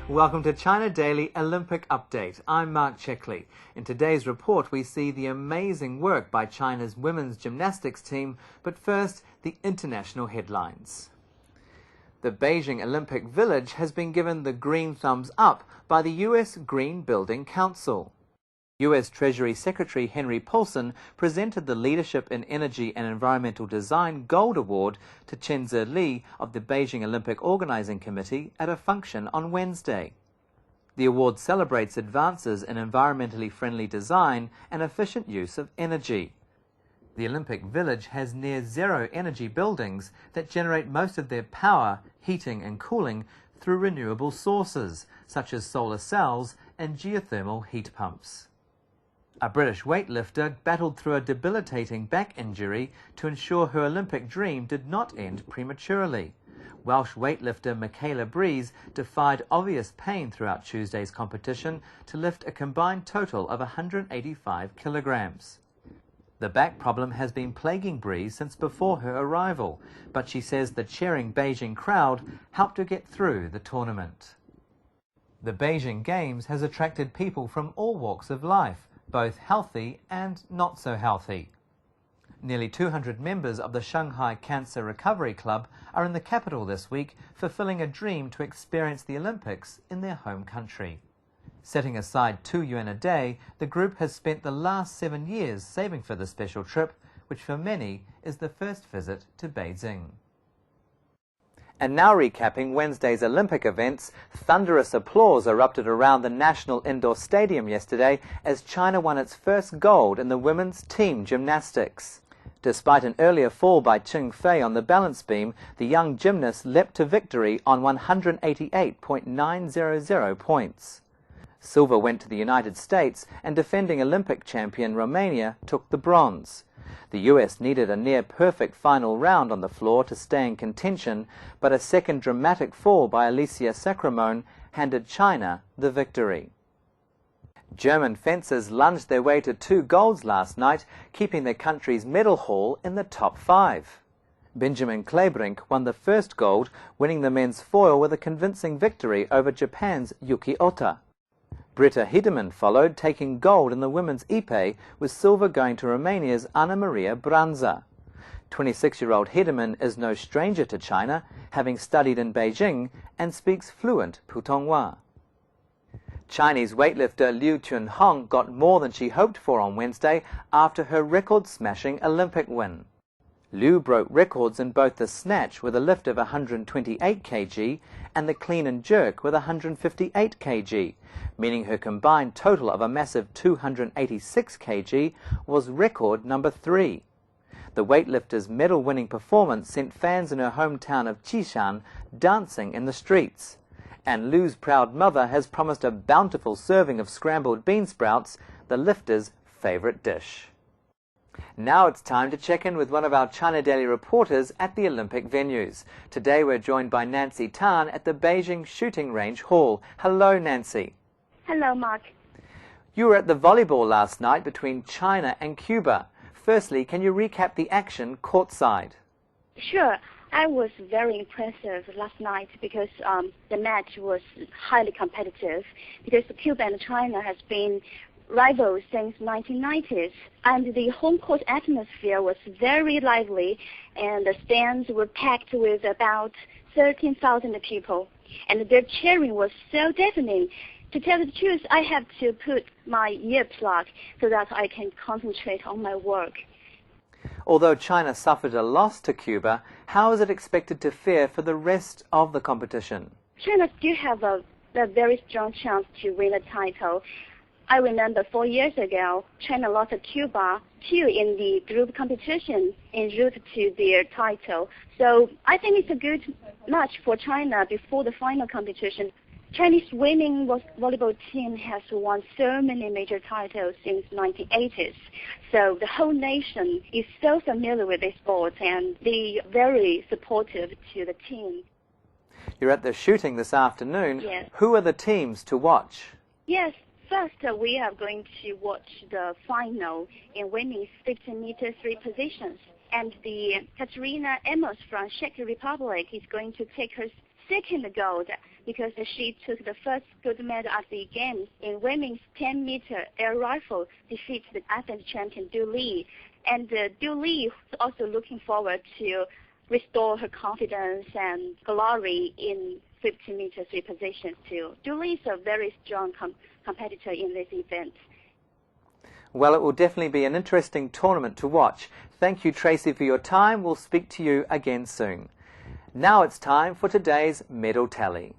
Welcome to China Daily Olympic Update. I'm Marc Checkley. In today's report, we see the amazing work by China's women's gymnastics team, but first, the international headlines. The Beijing Olympic Village has been given the green thumbs up by the U.S. Green Building Council. U.S. Treasury Secretary Henry Paulson presented the Leadership in Energy and Environmental Design Gold Award to Chen Zili of the Beijing Olympic Organizing Committee at a function on Wednesday. The award celebrates advances in environmentally friendly design and efficient use of energy. The Olympic Village has near-zero energy buildings that generate most of their power, heating and cooling through renewable sources, such as solar cells and geothermal heat pumps. A British weightlifter battled through a debilitating back injury to ensure her Olympic dream did not end prematurely. Welsh weightlifter Michaela Breeze defied obvious pain throughout Tuesday's competition to lift a combined total of 185 kilograms. The back problem has been plaguing Breeze since before her arrival, but she says the cheering Beijing crowd helped her get through the tournament. The Beijing Games has attracted people from all walks of life, both healthy and not so healthy. Nearly 200 members of the Shanghai Cancer Recovery Club are in the capital this week, fulfilling a dream to experience the Olympics in their home country. Setting aside $2 a day, the group has spent the last 7 years saving for the special trip, which for many is the first visit to Beijing. And now recapping Wednesday's Olympic events, thunderous applause erupted around the National Indoor Stadium yesterday as China won its first gold in the women's team gymnastics. Despite an earlier fall by Cheng Fei on the balance beam, the young gymnast leapt to victory on 188.900 points. Silver went to the United States, and defending Olympic champion Romania took the bronze. The US needed a near-perfect final round on the floor to stay in contention, but a second dramatic fall by Alicia Sacramone handed China the victory. German fencers lunged their way to 2 golds last night, keeping their country's medal haul in the top 5. Benjamin Klebrink won the first gold, winning the men's foil with a convincing victory over Japan's Yuki Ota. Britta Hideman followed, taking gold in the women's épée, with silver going to Romania's Ana Maria Branza. 26-year-old Hideman is no stranger to China, having studied in Beijing and speaks fluent Putonghua. Chinese weightlifter Liu Chunhong got more than she hoped for on Wednesday after her record-smashing Olympic win. Liu broke records in both the snatch with a lift of 128 kg and the clean and jerk with 158 kg, meaning her combined total of a massive 286 kg was record number 3. The weightlifter's medal-winning performance sent fans in her hometown of Jishan dancing in the streets. And Liu's proud mother has promised a bountiful serving of scrambled bean sprouts, the lifter's favorite dish. Now it's time to check in with one of our China Daily reporters at the Olympic venues. Today we're joined by Nancy Tan at the Beijing Shooting Range Hall. Hello, Nancy. Hello, Mark. You were at the volleyball last night between China and Cuba. Firstly, can you recap the action courtside? Sure. I was very impressive last night because the match was highly competitive, because Cuba and China has been rivals since 1990s, and the home court atmosphere was very lively, and the stands were packed with about 13,000 people, and their cheering was so deafening. To tell the truth, I have to put my earplug so that I can concentrate on my work. Although China suffered a loss to Cuba, how is it expected to fare for the rest of the competition? China still have a very strong chance to win the title. I remember 4 years ago, China lost to Cuba too in the group competition en route to their title. So I think it's a good match for China before the final competition. Chinese women volleyball team has won so many major titles since 1980s. So the whole nation is so familiar with this sport, and they are very supportive to the team. You're at the shooting this afternoon. Yes. Who are the teams to watch? Yes. First, we are going to watch the final in women's 15-meter 3 positions. And the Katerina Amos from Czech Republic is going to take her second gold because she took the first gold medal at the Games in women's 10-meter air rifle, defeat the Athens champion Du Li. And Du Li is also looking forward to restore her confidence and glory in 50 meters three positions too. Du Li is a very strong competitor in this event. Well, it will definitely be an interesting tournament to watch. Thank you, Tracy, for your time. We'll speak to you again soon. Now it's time for today's medal tally.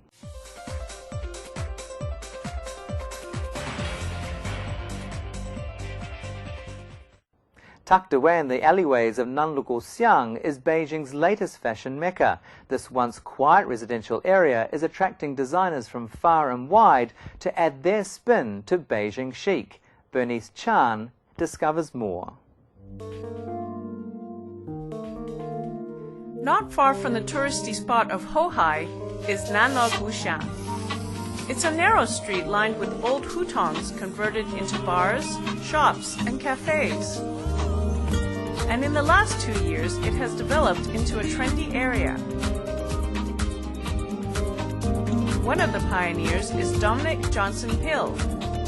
Tucked away in the alleyways of Nanluguxiang is Beijing's latest fashion mecca. This once quiet residential area is attracting designers from far and wide to add their spin to Beijing chic. Bernice Chan discovers more. Not far from the touristy spot of Hohai is Nanluguxiang. It's a narrow street lined with old hutongs converted into bars, shops, and cafes. And in the last 2 years, it has developed into a trendy area. One of the pioneers is Dominic Johnson Hill,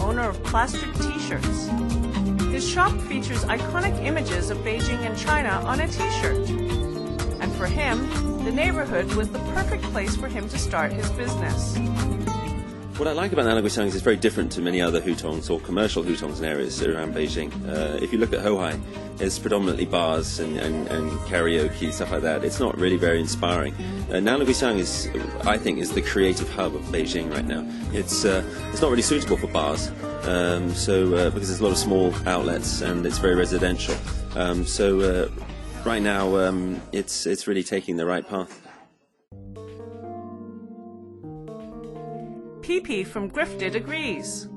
owner of Plastered T-shirts. His shop features iconic images of Beijing and China on a T-shirt. And for him, the neighborhood was the perfect place for him to start his business. What I like about Nanluguxiang is it's very different to many other hutongs or commercial hutongs in areas around Beijing. If you look at Hohai, it's predominantly bars and karaoke, stuff like that. It's not really very inspiring. Nanluguxiang is, I think, is the creative hub of Beijing right now. It's not really suitable for bars, because there's a lot of small outlets and it's very residential. Right now, it's really taking the right path. PP from Grifted agrees.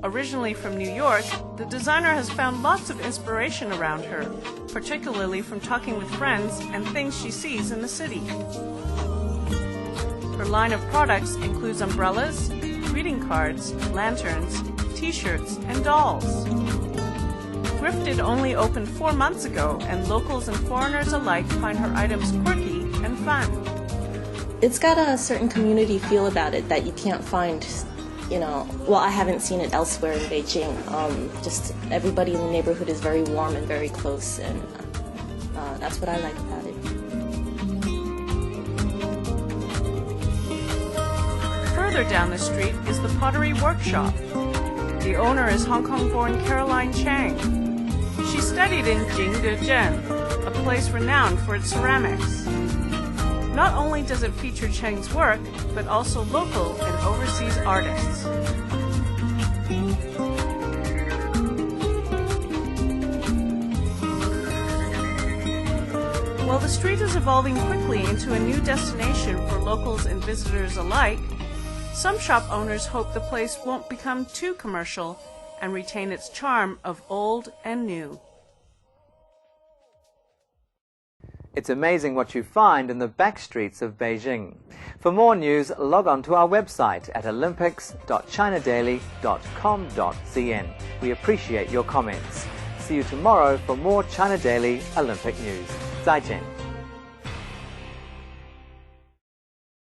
Originally from New York, the designer has found lots of inspiration around her, particularly from talking with friends and things she sees in the city. Her line of products includes umbrellas, greeting cards, lanterns, T-shirts, and dolls. Grifted only opened 4 months ago, and locals and foreigners alike find her items quirky and fun. It's got a certain community feel about it that you can't find, well, I haven't seen it elsewhere in Beijing. Just everybody in the neighborhood is very warm and very close, and that's what I like about it. Further down the street is the Pottery Workshop. The owner is Hong Kong-born Caroline Chang. She studied in Jingdezhen, a place renowned for its ceramics. Not only does it feature Cheng's work, but also local and overseas artists. While the street is evolving quickly into a new destination for locals and visitors alike, some shop owners hope the place won't become too commercial and retain its charm of old and new. It's amazing what you find in the back streets of Beijing. For more news, log on to our website at olympics.chinadaily.com.cn. We appreciate your comments. See you tomorrow for more China Daily Olympic news. 再见.